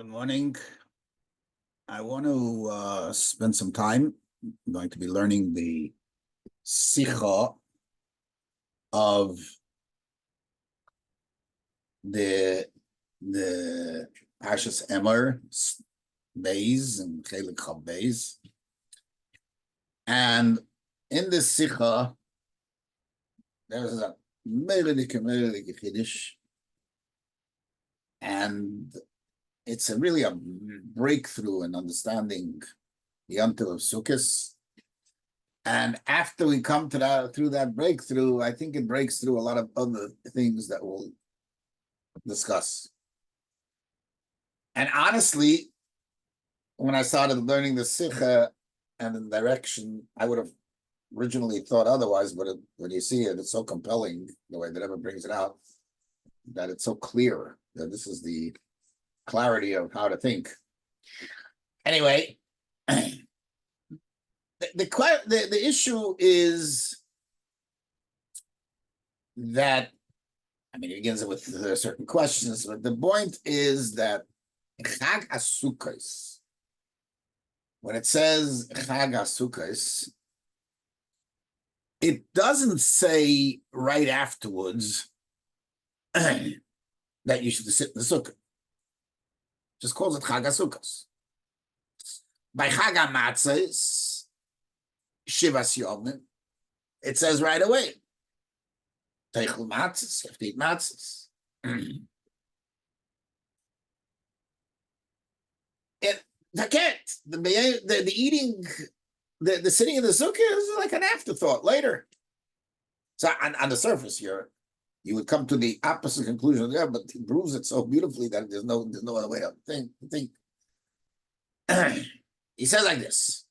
Good morning. I want to spend some time. I'm going to be learning the Sicha of the Parshas Emor, Beis and Chelek Beis. And in this Sicha, there's a meredike Chiddush, and it's really a breakthrough in understanding the Yom Tov of Sukkot. And after we come to that, through that breakthrough, I think it breaks through a lot of other things that we'll discuss. And honestly, when I started learning the Sicha and the direction, I would have originally thought otherwise, but when you see it, it's so compelling, the way that Emor brings it out, that it's so clear that this is the clarity of how to think. Anyway, the issue is that, I mean, it begins with certain questions, but the point is that Chag HaSukkos, when it says Chag HaSukkos, it doesn't say right afterwards that you should sit in the sukkah. Just calls it Chag HaSukkos. By Chag HaMatzos, Shivas Yomim, it says right away, Teichel Matzos, you have to eat matzos. The eating, the sitting in the sukkah is like an afterthought later. So on the surface here, you would come to the opposite conclusion there, but he proves it so beautifully that there's no other way to think. He says like this.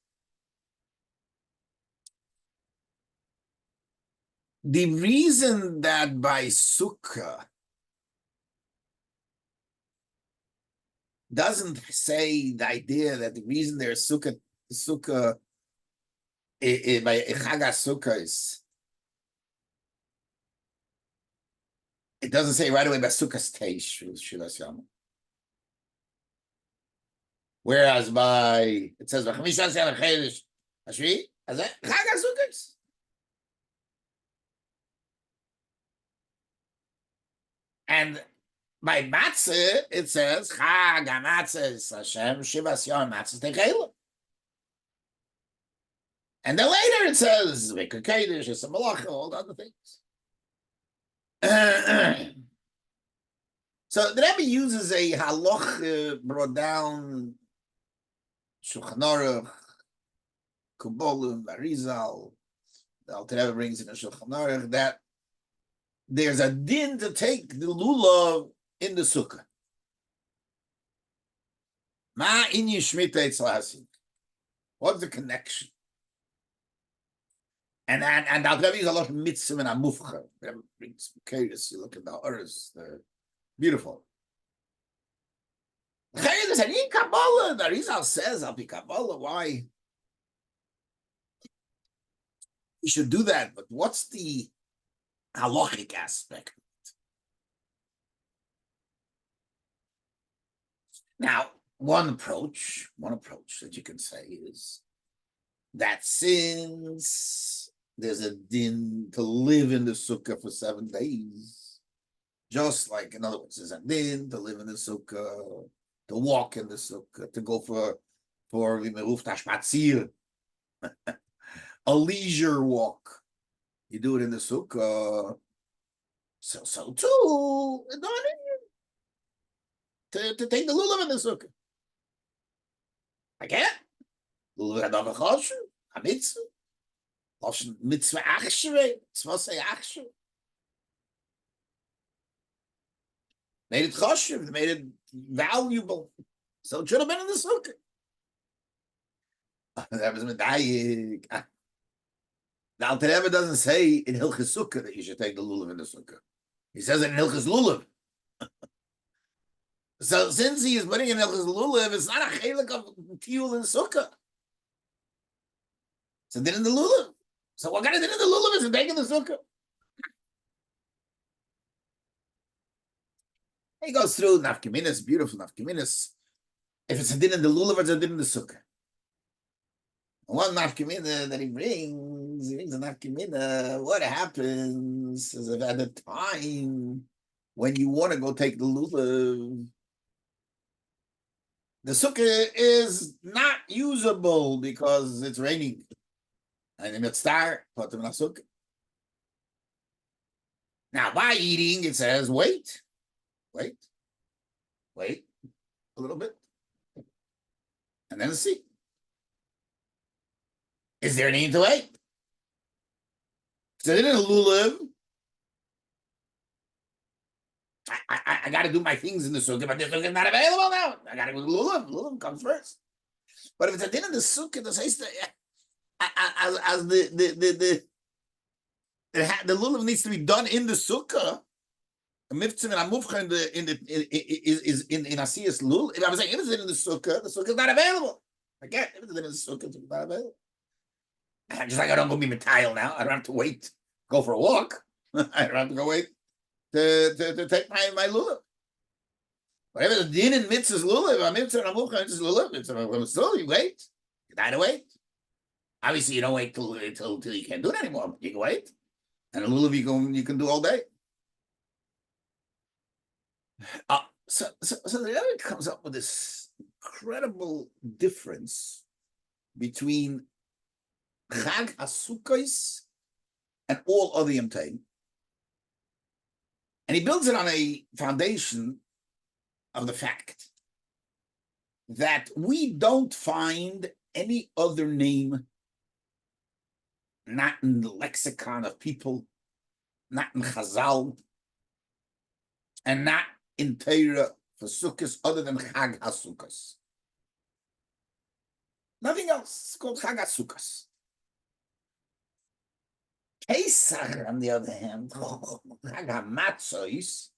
The reason that by sukkah doesn't say the idea that the reason there's sukkah by Chag HaSukkos, it doesn't say right away by sukkah's teish shivas yom. Whereas by it says by Chamishas Yom Chedesh Ashvi, as Chag HaSukkos. And by matzah, it says Chag HaMatzos Hashem Shivas Yom Matzos Techela. And then later it says V'ker Kodesh, Yisam Malacha, all the other things. So the Rabbi uses a halach brought down Shulchan Aruch, Kubolim, Arizal. The Alter Rebbe brings in a Shulchan Aruch that there's a din to take the lulav in the sukkah. Ma inyi shmita etzlasin. What's the connection? And Alter Rebbe uses a lot of mitzvah and amufcha. It's curious. You look at the others, they're beautiful. In Kabbalah, the Arizal says, I'll be Kabbalah, why? You should do that, but what's the halachic aspect? Now, one approach that you can say is that since there's a din to live in the sukkah for 7 days, just like, in other words, there's a din to live in the sukkah, to walk in the sukkah, to go for a leisure walk. You do it in the sukkah. So too, to take the lulav in the sukkah. Again, lulav hadav choshev, a mitzvah, mitzvah achshavei, tzvasei achshav. Made it choshev, made it valuable. So it should have been in the sukkah. That was medayik. The Alter Rebbe doesn't say in Hilchos Sukkah that you should take the lulav in the sukkah. He says it in Hilchos Lulav. So since he is putting in Hilchos Lulav, it's not a chelek of tiyul in sukkah. So then in the lulav. So what kind of din in the lulav is to take in the sukkah? He goes through nafkaminas, beautiful nafkaminas, If it's a din in the lulav, it's a din in the sukkah. One nafkamina that he brings a nafkamina. What happens is if at the time when you want to go take the lulav, the sukkah is not usable because it's raining. And in star, put in a sukkah. Now, by eating, it says, wait a little bit, and then see. Is there a need to wait? So in a lulav, I got to do my things in the sukkah, but the sukkah is not available now. I got to go to lulav. Lulav comes first. But if it's a din in the sukkah, the says as the lulav needs to be done in the sukkah. A mitzvah and a mufcha in asiyas lulav. If I'm saying if it's in the sukkah is not available. Again, if it's in the sukkah, it's not available. Just like I don't go be metile now. I don't have to wait, go for a walk. I don't have to go wait to take my lulav. Whatever the din in mitzvah's lulav, a mitzvah and a mufcha is lulav. It's still you wait. You gotta wait. Obviously, you don't wait till you can't do it anymore. You can wait, and a lulav you can do all day. So the Rebbe comes up with this incredible difference between Chag HaSukkos and all other Yom Tovim. And he builds it on a foundation of the fact that we don't find any other name, not in the lexicon of people, not in Chazal, and not in Torah for Sukkos other than Chag HaSukkos. Nothing else. It's called Chag HaSukkos. Pesach, on the other hand, Chag HaMatzos,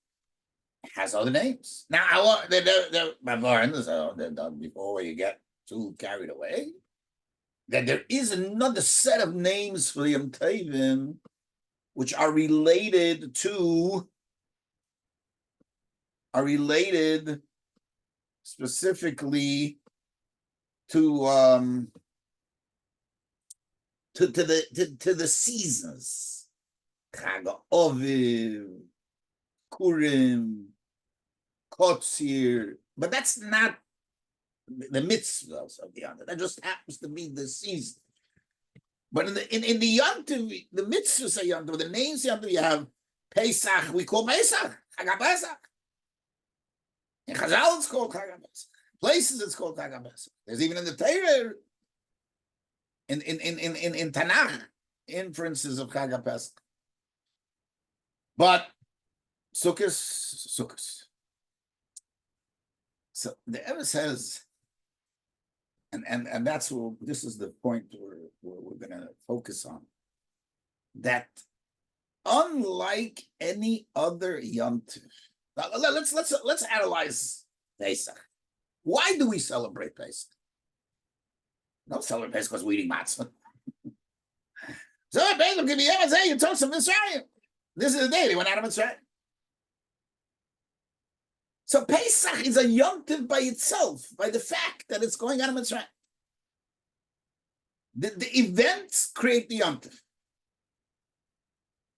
has other names. Now, I want before you get too carried away, that there is another set of names for the Yom Tovim which are related specifically to the seasons. Chag Oviv, Purim, Kotzir, but that's not the mitzvahs of the Yom Tov. That just happens to be the season. But in the Yom Tov, the mitzvahs of Yom Tov, the names of Yom Tov, you have Pesach. We call Pesach Chag Pesach. In Chazal, it's called Chag Pesach. Places, it's called Chag Pesach. There's even in the Torah, in Tanakh, inferences of Chag Pesach. But Sukkos. So the Rebbe says, and that's what this is the point where we're going to focus on, that unlike any other Yom Tov, let's analyze Pesach. Why do we celebrate Pesach? We don't celebrate Pesach because we're eating matzah. So Pesach can be ever say you told some Mitzrayim. This is the day they went out of Mitzrayim. So Pesach is a Yom Tov by itself, by the fact that it's going out of Mitzrayim. The events create the Yom Tov.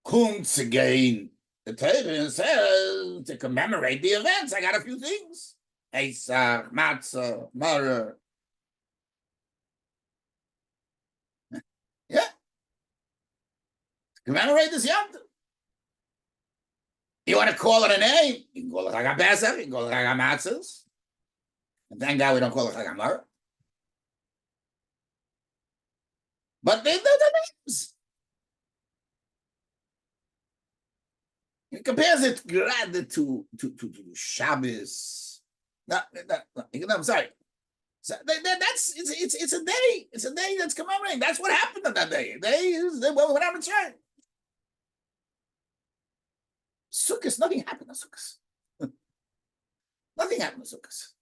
Kunz again, the Torah says to commemorate the events. I got a few things. Pesach, Matzah, Maror. Yeah. Commemorate this Yom Tov. You want to call it a name? You can call it Chag Pesach, you can call it Chag Matzos. And thank God we don't call it Chag Maror. But they're the names. He compares it rather to Shabbos. No, I'm sorry. So it's a day. It's a day that's commemorating. That's what happened on that day. What happened to Sukkot? Nothing happened on Sukkot. Nothing happened on Sukkot.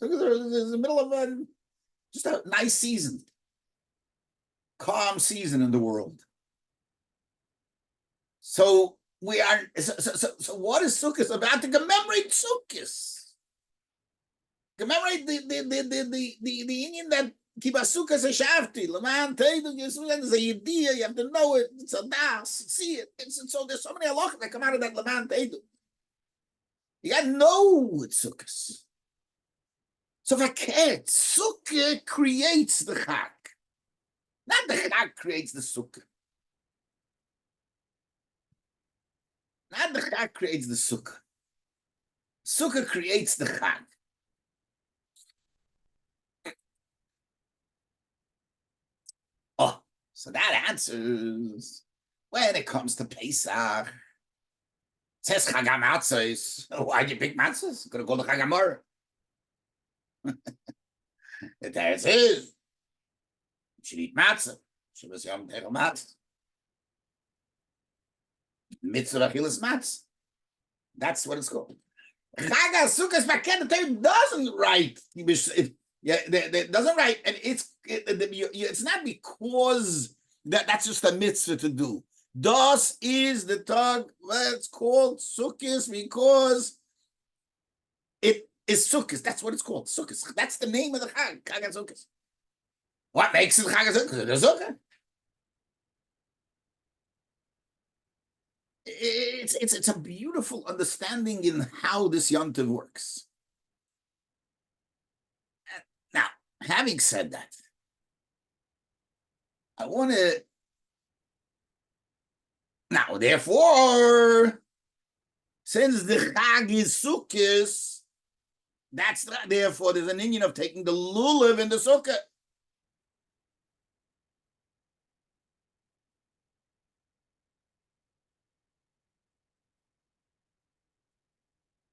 Sukkot is in the middle of just a nice season, calm season in the world. So we are. So what is Sukkot about? To commemorate Sukkot. commemorate the Indian that Kibasuka Seshafti, Laman Teidu, there's an idea, you have to know it, it's a das, see it. So there's so many halachas that come out of that Laman Teidu. You gotta know it's sukkahs. So Vaket, sukkah creates the chag. Not the chag creates the sukkah. Not the chag creates the sukkah. Sukkah creates the chag. Oh, so that answers when it comes to Pesach. It says Chag HaMatzos. Why'd you pick matzos? Could have called it Chag Emor. There it is. You should eat matzah. Shabbos Yom Tov matzah. Mitzvah Achilas matzah. That's what it's called. Chag HaSukkos Vaket, the Torah doesn't write. It doesn't write, and it's not because that's just a mitzvah to do. Das is the tag. It's called sukkahs because it is sukkahs. That's what it's called, sukkahs. That's the name of the chag, chag sukkahs. What makes it chag sukkahs? The sukkah. It's a beautiful understanding in how this yontiv works. Now, having said that, I want to now, therefore, since the chag is sukkahs, that's not, therefore there's an Indian of taking the lulav in the sukkah.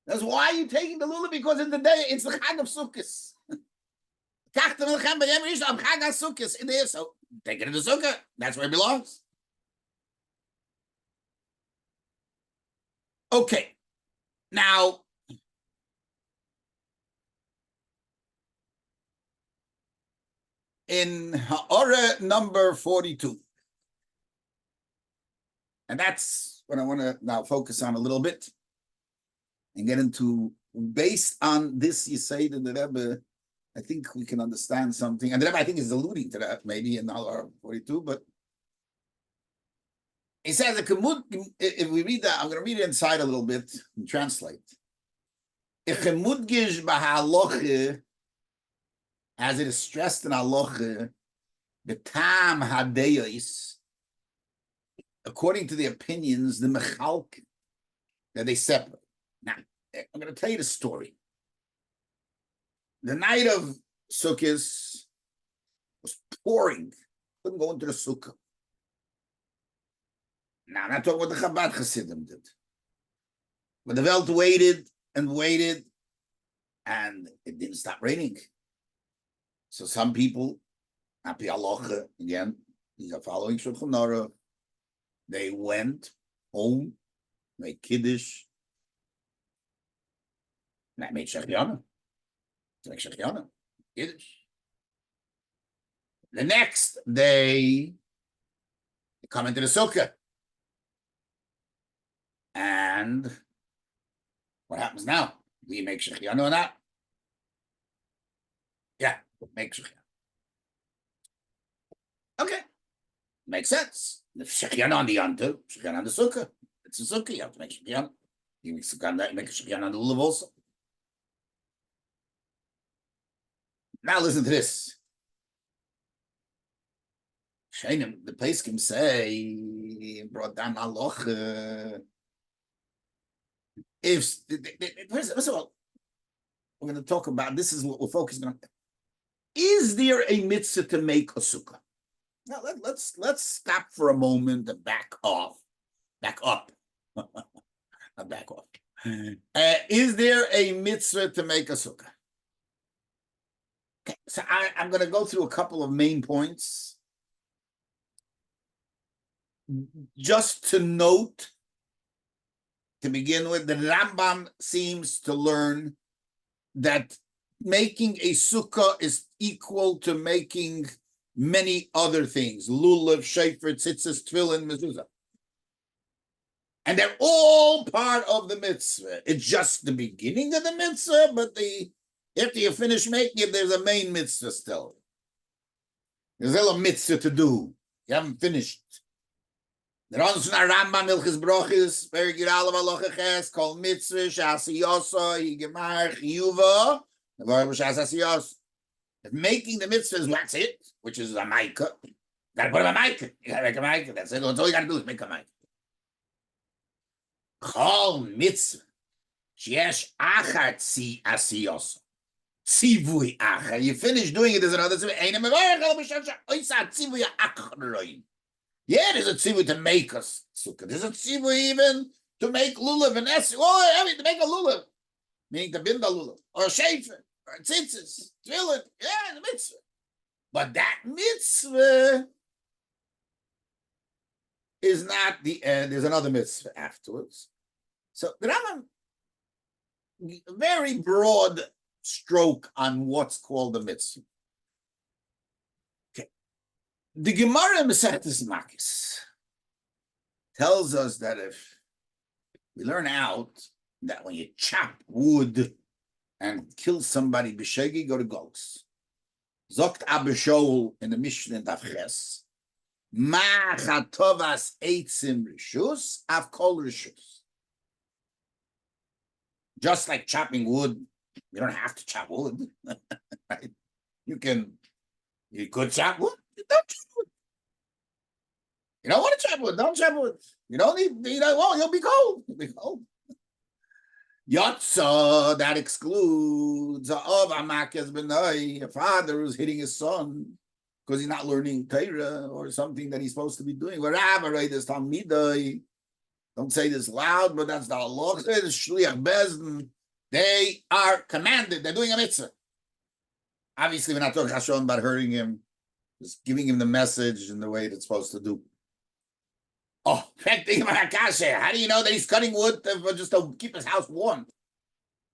That's why you're taking the lulav, because in the day it's the chag of sukkahs. In there, so take it in the sukkah. That's where it belongs. Okay, now in Ha'ara number 42, and that's what I want to now focus on a little bit and get into. Based on this, you say that the Rebbe, I think we can understand something, and the Rebbe I think is alluding to that maybe in Ha'ara 42, but he says, if we read that, I'm going to read it inside a little bit and translate. As it is stressed in halacha, the tam hadeyos, according to the opinions, the mechalk, that they separate. Now, I'm going to tell you the story. The night of Sukkot was pouring. Couldn't go into the sukkah. Now, I'm not talking what the Chabad Chassidim did. But the Welt waited and waited, and it didn't stop raining. So some people, happy halacha, again, these are following Shulchan Aruch, they went home, made Kiddush, and I made Shechiana. To make Shechiana, Kiddush. The next day, they come into the sukkah. And what happens now? Do you make Shechiana or not? Yeah, make Shechiana. Okay, makes sense. The Shechiana on the Yantu, Shechiana on the Sukkah. It's a Sukkah, you have to make Shechiana. You make a Shechiana on the Lulav also. Now listen to this. Shainim, the Peskim say, brought down Halacha. First of all, we're going to talk about, this is what we're focusing on. Is there a mitzvah to make a sukkah? Now let's stop for a moment and back up. Not back off. Is there a mitzvah to make a sukkah? Okay, so I'm going to go through a couple of main points. Just to note, to begin with, the Rambam seems to learn that making a sukkah is equal to making many other things: lulav, shofar, tzitzis, tefillin, mezuzah, and they're all part of the mitzvah. It's just the beginning of the mitzvah, but the After you finish making it, there's a main mitzvah still. There's still a mitzvah to do. You haven't finished. The runs from Rambam Milchis Brochis, very good alav alocha ches, kol mitzvah, shasi yosa, yigemar, chiyuva, the word was shasi yosa. If making the mitzvah is what's it, which is a maika, you gotta put a maika. You gotta make a maika. That's it. That's all you gotta do is make a maika. Kol mitzvah, sheyesh achar tzi asiyos. Tzivui achar. You finish doing it, there's another tzivui. Ein mevarech al b'shem oisa tzivui achar. Yeah, there's a tzivui to make us sukkah. There's a tzivui even to make lulav and es. Oh, I mean, to make a lulav, meaning to bind a lulav or a shefer or a tzitzis, tefillin. Yeah, the mitzvah. But that mitzvah is not the end. There's another mitzvah afterwards. So the Rambam, a very broad stroke on what's called the mitzvah. Okay. The Gemara in Masechtas Makis tells us that if we learn out that when you chop wood and kill somebody, b'shegi, go to Golus. Zokt Abba Shaul in the Mishnah in Tavches, ma chatovas eitzim rishus, av kol rishus. Just like chopping wood, you don't have to chop wood. Right? You could chop wood, you don't chop wood. You don't want to chop wood, don't chop wood. You don't need, you'll be cold. You'll be cold. Yotza, that excludes a father who's hitting his son because he's not learning Torah or something that he's supposed to be doing. Don't say this loud, but that's the law. They are commanded. They're doing a mitzvah. Obviously, we're not talking Hashon about hurting him, just giving him the message in the way that's supposed to do. Oh, how do you know that he's cutting wood just to keep his house warm?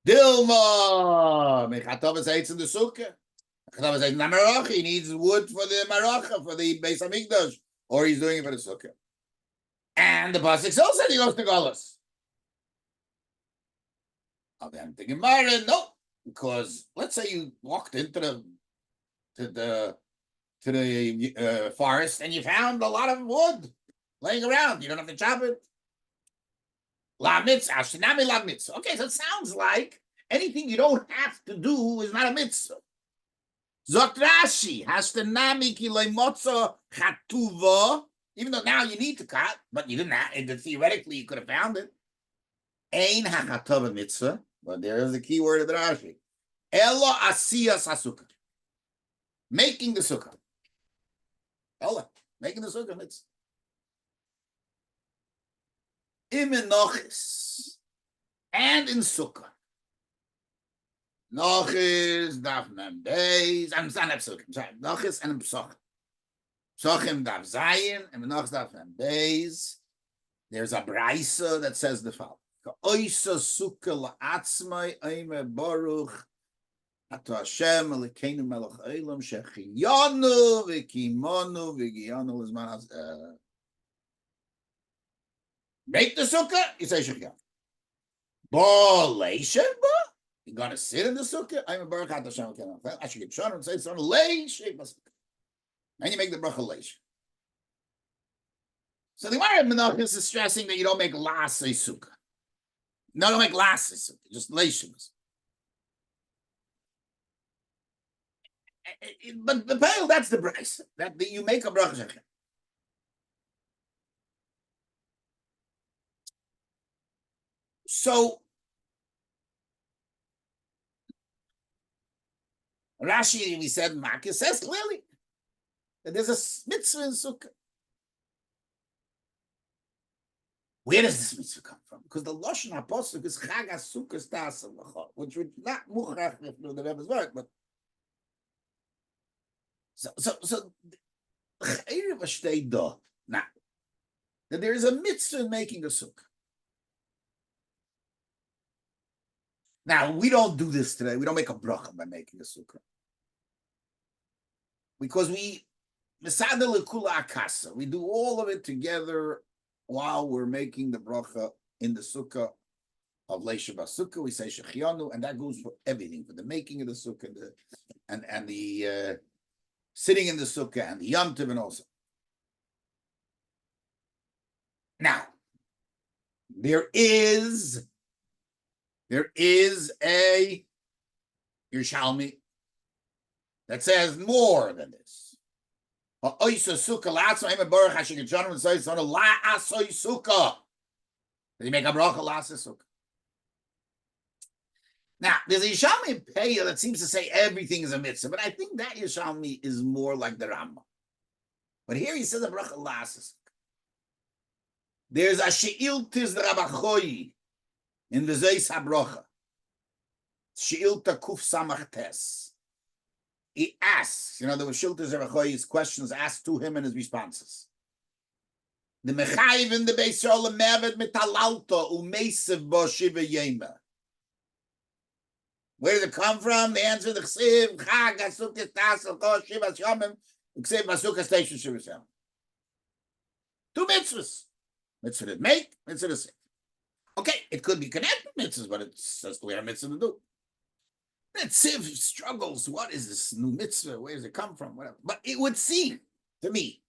Dilma, Mechatovas eats in the sukkah. He needs wood for the maracha, for the Beis Hamikdash, or he's doing it for the sukkah. And the pasuk still said he goes to Golus. I'm thinking, no, because let's say you walked into the forest and you found a lot of wood laying around. You don't have to chop it. La mitzvah, shinami la mitzvah. Okay, so it sounds like anything you don't have to do is not a mitzvah. Zot Rashi, hastanami ki leimotza chatuva. Even though now you need to cut, but you didn't have, and theoretically you could have found it. Ein hachatova mitzvah, but there is the key word of the Rashi. Elo asiyas hasukah. Making the sukkah. Ella, making the sukkah mitzvah. In Nochis and in Sukkah. Nochis, Daf Mem Beis, I'm sorry, Nochis and Psochim. Psochim Daf Zayin, and Nochis Daf Mem Beis. There's a Braisa that says the following. Oisa Sukkah la'atzmai, Eime Baruch, Ato Hashem, Elokeinu Melech Olam, Shechiyanu, V'kimonu, V'giyanu, L'zman make the sukkah, you say shechiyah. You're going to sit in the sukkah. I'm a baruch Hashem. I should get shot and say, son, leish. And you make the bracha leish. So the Gemara Menachos is stressing that you don't make lasei sukkah. No, don't make lasei sukkah, just leish. But the pale, that's the price. That you make a bracha shechiyah. So Rashi, we said, Makis says clearly that there's a mitzvah in Sukkah. Where does this mitzvah come from? Because the Lashon HaPosuk is Chag HaSukkah Stas L'chol, which would not muchach if the Rebbe's word, but so now that there is a mitzvah in making a sukkah. Now, we don't do this today. We don't make a bracha by making a sukkah. Because we do all of it together while we're making the bracha in the sukkah. of Leisha Basukah, we say Shechianu, and that goes for everything, for the making of the sukkah, and the sitting in the sukkah, and the Yom Tov, and also. Now, there is a Yerushalmi that says more than this. Does he make a bracha la'aseh sukkah? Now, there's a Yerushalmi Peah that seems to say everything is a mitzvah, but I think that Yerushalmi is more like the Rambam. But here he says a bracha la'aseh sukkah. There's a she'iltis the Rabbi in the Zeis HaBrocha. She'ilta kuf samach tes. He asks, there were Shiltas Rabbi questions asked to him and his responses. The Mechayiv in the Beis Shalom Mevet Metalalta Umeisev Bo Shiva Yema. Where did it come from? The answer: the Chsiv Chag Asukis Tasel Ko Shiva Shomim Chsiv Masukas Teishu Shiva Shomim. Two mitzvahs. Mitzvah to make, mitzvah to say. Okay, it could be connected mitzvahs, but it's just the way a mitzvah to do. Tziv struggles. What is this new mitzvah? Where does it come from? Whatever. But it would seem to me.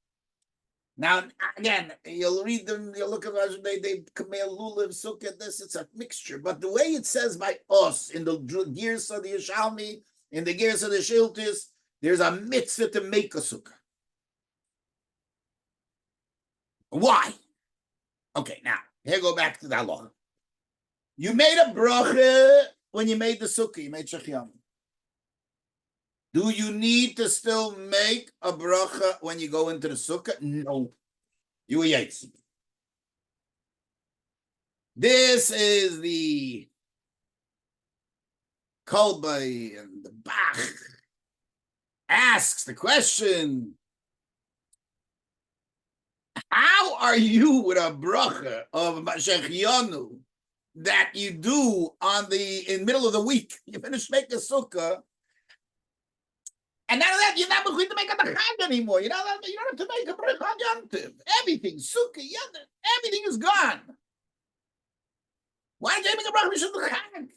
Now, again, you'll read them, you'll look at them, they kamel lulav, sukkah, this, it's a mixture. But the way it says by us, in the gears of the Yerushalmi, in the gears of the Shiltis, there's a mitzvah to make a sukkah. Why? Okay, now, here go back to the halacha. You made a bracha when you made the sukkah, you made shechianu. Do you need to still make a bracha when you go into the sukkah? No. You yaitz. This is the Kolbay and the Bach asks the question, how are you with a bracha of shechianu that you do in middle of the week? You finish making a sukkah, and now that you're not going to make a chag anymore. You don't have to make a bracha on Yom Tov. Everything, sukkah, everything is gone. Why did you make a bracha on the chag?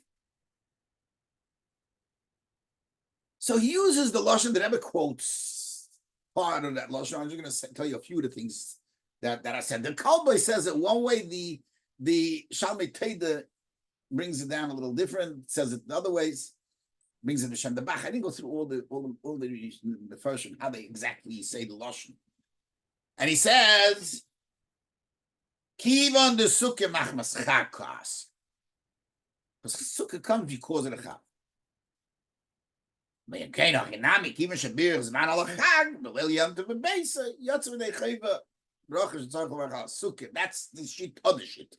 So he uses the lashon that Rebbe quotes part of that lashon. I'm just going to tell you a few of the things that I said. The Kolbay says it one way. The Shalmei Teda brings it down a little different. Says it the other ways. Brings it to Shem the Bach. I didn't go through all the first how they exactly say the lashon. And he says, "Kivan the sukkah machmas chag klas." Because sukkah comes because of the chag. Even Shabir is man al chag. The Lil Yom Tov Beisa Yotzu V'nei Chayva Brachas Tzarchov Achal Sukkah. That's the shit, other shit.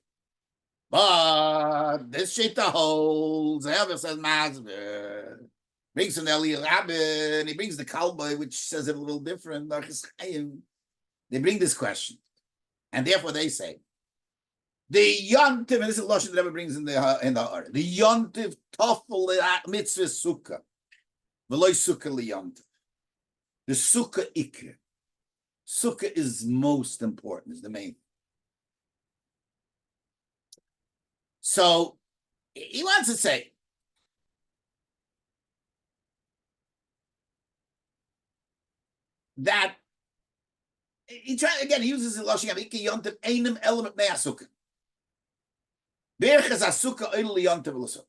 But this shit holds. However, says Mazber brings an Eli Rabbi, and he brings the Kolbay, which says it a little different. They bring this question, and therefore they say the Yontiv, and this is Lashon that Rebbe brings in the order. The Yontiv Tofel Mitzvah Sukkah, V'loy Sukkah LiYontiv. The Sukkah Ikr. Sukkah is most important. Is the main. So he wants to say that he uses the lashon Iki Yontiv Einem element Nei Sukkah. Berchas Sukkah Oil Yontiv L'Sukkah.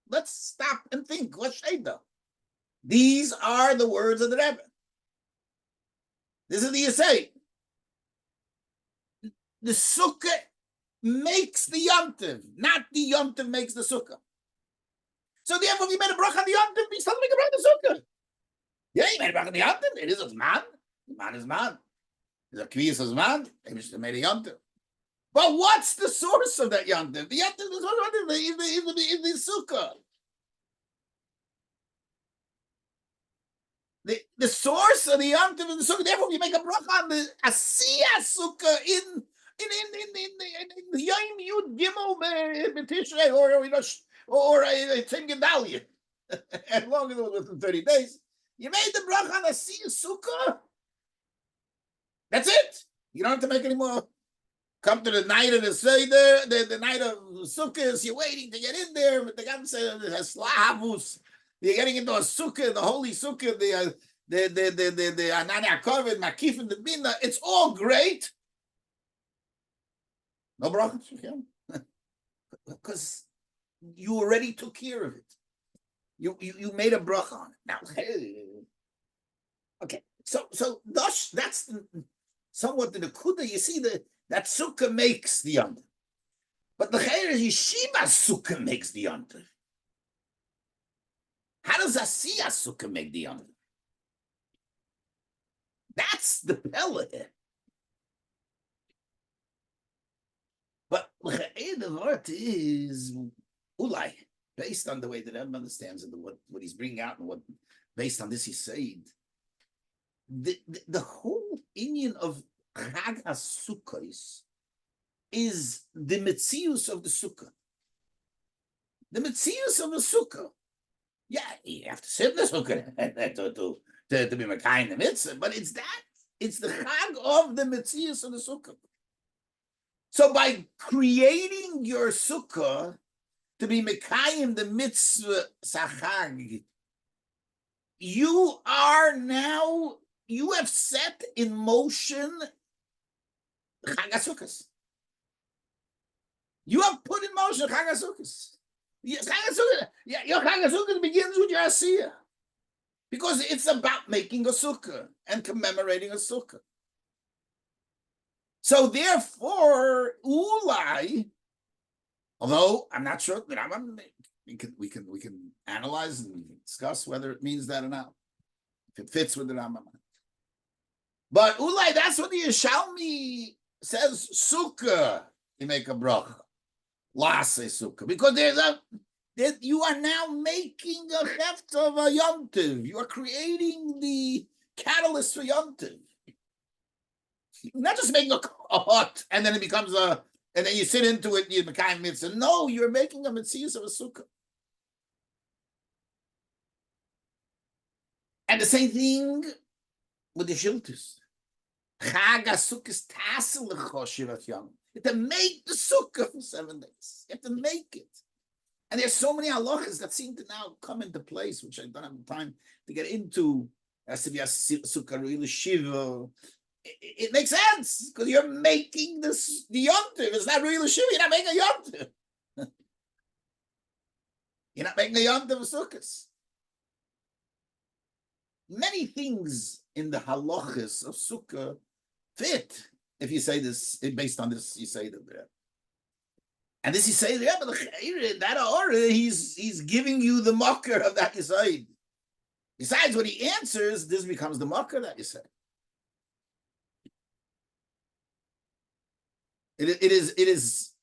Let's stop and think. What's Sheda? These are the words of the Rebbe. This is the Yisay. The sukkah makes the yontiv, not the yontiv makes the sukkah. So therefore, if you made a bracha on the yontiv, you still make a bracha on the sukkah. Yeah, you made a bracha on the yontiv. It is a zman. The man is man. It's a kviyas of zman. They made a yontiv. But what's the source of that yontiv? The yontiv is the sukkah. The source of the yontiv is the sukkah. Therefore, if you make a bracha on the asiyah sukkah in the Yom Yud Gimel B'Tishrei or a Tim Gedalia, as long as it was within 30 days, you made the bracha on a Sukkah. That's it. You don't have to make any more. Come to the night of the Seder, the night of Sukkot, you're waiting to get in there, but the Ganze has Slahavus. You're getting into a Sukkah, the holy Sukkah, the Anani HaKovid, Makif, and the Bina. It's all great. No bracha, because you already took care of it. You made a bracha on it. Now, okay, so that's somewhat the Kuda. You see that Sukkah makes the Yontif. But the Yeshiva Sukkah makes the Yontif. How does Asiya Sukkah make the Yontif? That's the Pella here. But the word is Ulai, based on the way that Rebbe understands it, what he's bringing out, and what based on this he said. The whole Indian of Chag HaSukkos is the Metzius of the Sukkah. The Metzius of the Sukkah. Yeah, you have to sit in the Sukkah to be Mekayim the Mitzvah, but it's that. It's the Chag of the Metzius of the Sukkah. So by creating your Sukkah to be Mekayim the Mitzvah Sachag, you have set in motion Chag HaSukkos. You have put in motion Chag HaSukkos. Your Chag HaSukkos begins with your Asiyah. Because it's about making a Sukkah and commemorating a Sukkah. So therefore, Ulai, although I'm not sure, but we can analyze and we can discuss whether it means that or not, if it fits with the Rambam. But Ulai, that's what the Yeshalmi says, Sukkah, you make a bracha. Lase Sukkah. Because you are now making a heft of a Yontiv. You are creating the catalyst for Yontiv. You're not just making a hut and then it becomes and then you sit into it, you Mekayim Mitzvah. No, you're making a Metzius of a Sukkah. And the same thing with the Shiltus. Chag HaSukkos Tasel L'Choshivat Yom. You have to make the Sukkah for 7 days. You have to make it. And there's so many halachas that seem to now come into place, which I don't have the time to get into. It has to be a Sukkah really Shiva. It makes sense because you're making the Yontif. It's not really Shiva. You're not making a Yontif. You're not making a Yontif of Sukkahs. Many things in the halachas of Sukkah fit. If you say this, based on this, you say that there. And this you say there, but that or he's giving you the mocker of that you say. Besides what he answers, this becomes the mocker that you say. It is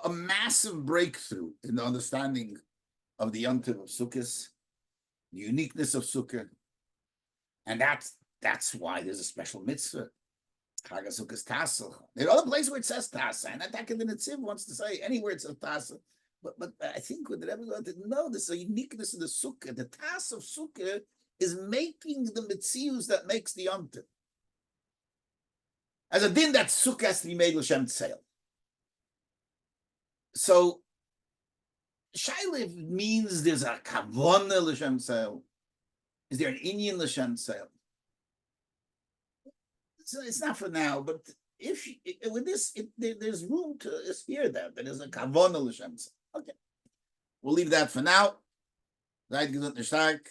a massive breakthrough in the understanding of the Yontif of Sukkot, the uniqueness of Sukkah, and that's why there's a special mitzvah. Chag HaSukkos Tasel. There are other places where it says Tasa, and Attack in the Netziv wants to say anywhere it says Tasa. But I think with the Rebbe going to know there's a uniqueness in the Sukkah. The Tas of Sukkah is making the Metzius that makes the Yontif. As a din, that Sukkah has to be made l'shem tzeil. So Shailiv means there's a kavona l'shem tzeil. Is there an inyan l'shem tzeil? It's not for now, but with this, there's room to hear that there's a kavona l'shem tzeil. Okay, we'll leave that for now. Right, gesund, stark.